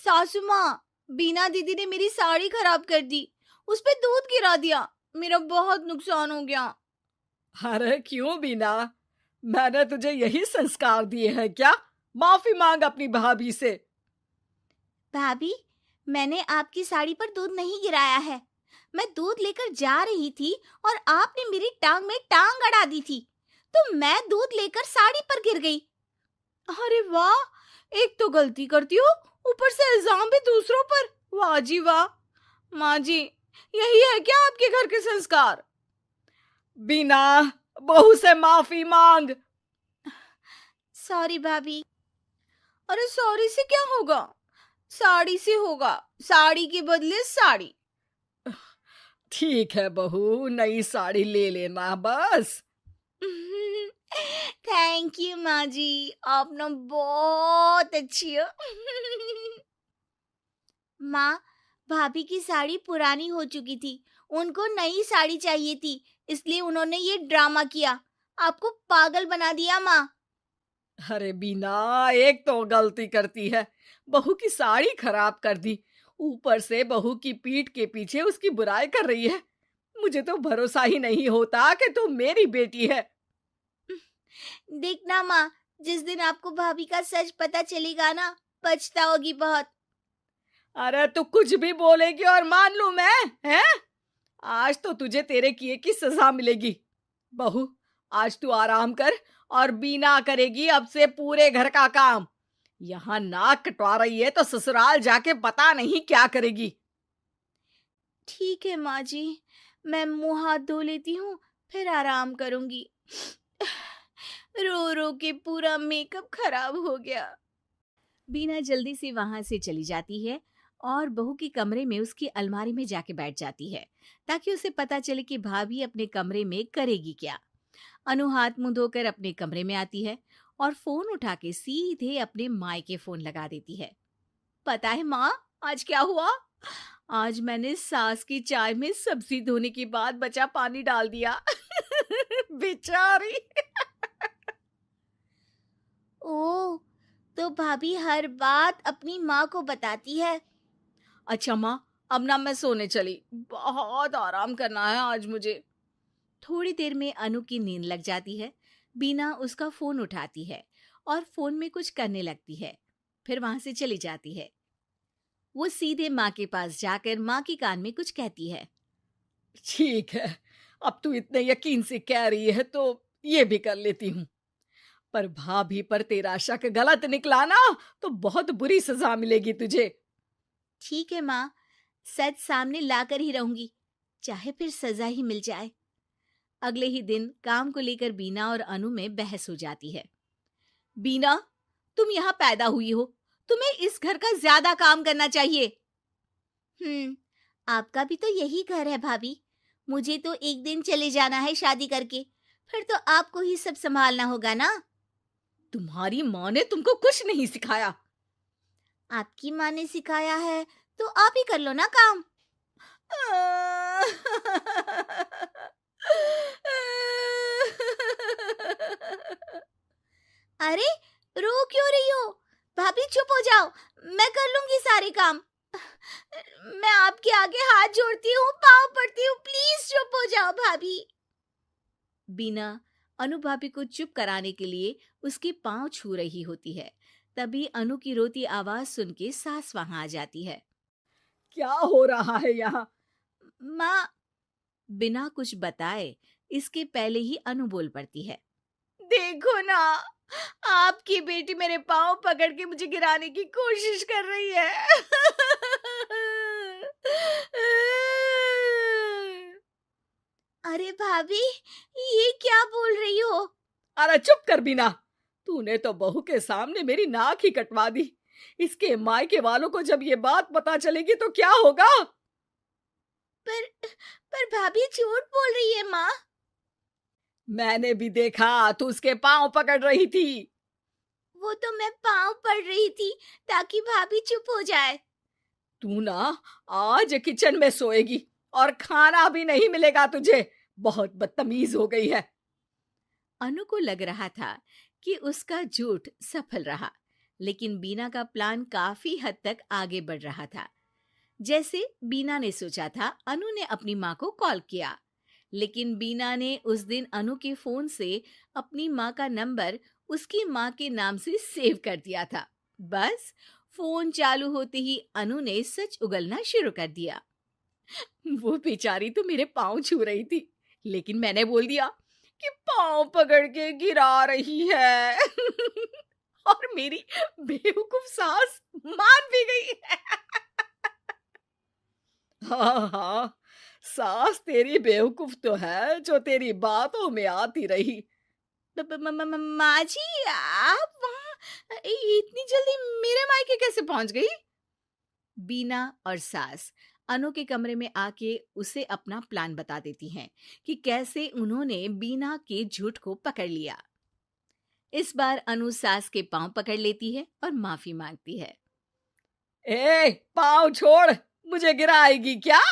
सासू माँ, बीना दीदी ने मेरी साड़ी खराब कर दी, उस पे दूध गिरा दिया, मेरा बहुत नुकसान हो गया। अरे क्यों बीना, मैंने तुझे यही संस्कार दिए हैं क्या? माफी मांग अपनी भाभी से। भाभी, मैंने आपकी साड़ी पर दूध नहीं गिराया है। मैं दूध लेकर जा रही थी और आपने मेरी टांग में टांग अड़ा दी थी, तो मैं दूध लेकर साड़ी पर गिर गई। अरे वाह, एक तो गलती करती हो, ऊपर से इल्जाम भी दूसरों पर। वाह जी वाह। माँ जी, यही है क्या आपके घर के संस्कार? बीना, बहू से माफी मांग। सॉरी भाभी। अरे सॉरी से क्या होगा, साड़ी से होगा, साड़ी के बदले साड़ी। ठीक है बहू, नई साड़ी ले लेना बस। थैंक यू माँ जी, आप ना बहुत अच्छी हो। माँ, भाभी की साड़ी पुरानी हो चुकी थी, उनको नई साड़ी चाहिए थी, इसलिए उन्होंने ये ड्रामा किया, आपको पागल बना दिया माँ। अरे बीना, एक तो गलती करती है, बहू की साड़ी खराब कर दी, ऊपर से बहू की पीठ के पीछे उसकी बुराई कर रही है। मुझे तो भरोसा ही नहीं होता कि तू मेरी बेटी है। देखना माँ, जिस दिन आपको भाभी का सच पता चलेगा ना, पछताओगी बहुत। अरे तू कुछ भी बोलेगी और मान लूं मैं, हैं? आज तो तुझे तेरे किए की सजा मिलेगी। बहू, आज तू आराम कर और बीना करेगी अब से पूरे घर का काम। यहाँ नाक कटवा रही है तो ससुराल जाके पता नहीं क्या करेगी। ठीक है माँ जी, मैं मुंह हाथ धो लेती हूँ, फिर आराम करूंगी। रो रो के पूरा मेकअप खराब हो गया। बीना जल्दी से वहां से चली जाती है और बहू के कमरे में उसकी अलमारी में जाके बैठ जाती है, ताकि उसे पता चले कि भाभी अपने कमरे में करेगी क्या। अनु हाथ मुंह धोकर अपने कमरे में आती है और फोन उठा के सीधे अपने मायके फोन लगा देती है। पता है माँ, आज क्या हुआ? आज मैंने सास की चाय में सब्जी धोने के बाद बचा पानी डाल दिया। बेचारी। ओह, तो भाभी हर बात अपनी माँ को बताती है। अच्छा माँ, अब ना मैं सोने चली, बहुत आराम करना है आज मुझे। थोड़ी देर में अनु की नींद लग जाती है। बीना उसका फोन उठाती है और फोन में कुछ करने लगती है, फिर वहां से चली जाती है। वो सीधे माँ के पास जाकर माँ के कान में कुछ कहती है। ठीक है, अब तू इतने यकीन से कह रही है तो ये भी कर लेती हूँ। पर भाभी पर तेरा शक गलत निकला ना तो बहुत बुरी सजा मिलेगी तुझे। ठीक है माँ, सच सामने लाकर ही रहूंगी, चाहे फिर सजा ही मिल जाए। अगले ही दिन काम को लेकर बीना और अनु में बहस हो जाती है। बीना, तुम यहाँ पैदा हुई हो, तुम्हें इस घर का ज्यादा काम करना चाहिए। आपका भी तो यही घर है भाभी, मुझे तो एक दिन चले जाना है शादी करके, फिर तो आपको ही सब संभालना होगा ना। तुम्हारी माँ ने तुमको कुछ नहीं सिखाया। आपकी माँ ने सिखाया है तो आप ही कर लो ना काम। अरे, रो क्यों रही हो? भाभी चुप हो जाओ, मैं कर लूंगी सारे काम। मैं आपके आगे हाथ जोड़ती हूँ, पाँव पड़ती हूँ, प्लीज चुप हो जाओ भाभी। बीना अनु भाभी को चुप कराने के लिए उसके पाँव छू रही होती है। तभी अनु की रोती आवाज सुन के सास वहां आ जाती है। क्या हो रहा है यहाँ? माँ, बिना कुछ बताए इसके पहले ही अनु बोल पड़ती है। देखो ना, आपकी बेटी मेरे पाँव पकड़ के मुझे गिराने की कोशिश कर रही है। अरे भाभी, ये क्या बोल रही हो? अरे चुप कर बीना, तूने तो बहू के सामने मेरी नाक ही कटवा दी। इसके मायके वालों को जब ये बात पता चलेगी तो क्या होगा? पर पर भाभी झूठ बोल रही है माँ। मैंने भी देखा, तू उसके पांव पकड़ रही थी। वो तो मैं पाँव पड़ रही थी ताकि भाभी चुप हो जाए। तू ना आज किचन में सोएगी और खाना भी नहीं मिलेगा तुझे। बहुत बदतमीज हो गई है। अनु को लग रहा था कि उसका झूठ सफल रहा, लेकिन बीना का प्लान काफी हद तक आगे बढ़ रहा था। जैसे बीना ने सोचा था, अनु ने अपनी माँ को कॉल किया, लेकिन बीना ने उस दिन अनु के फोन से अपनी माँ का नंबर उसकी माँ के नाम से सेव कर दिया था। बस फोन चालू होते ही अनु ने सच उगलना शुरू कर दिया। वो बेचारी तो मेरे पाँव छू रही थी, लेकिन मैंने बोल दिया कि पाँव पकड़ के गिरा रही है। और मेरी बेवकूफ सास मान भी गई। हाँ हाँ, सास तेरी बेवकूफ तो है जो तेरी बातों में आती रही। माँ जी, आप वहाँ इतनी जल्दी मेरे मायके कैसे पहुंच गई? बीना और सास अनु के कमरे में आके उसे अपना प्लान बता देती हैं कि कैसे उन्होंने बीना के झूठ को पकड़ लिया। इस बार अनु सास के पांव पकड़ लेती है और माफी मांगती है। ए, पाँव छोड़, मुझे गिराएगी क्या?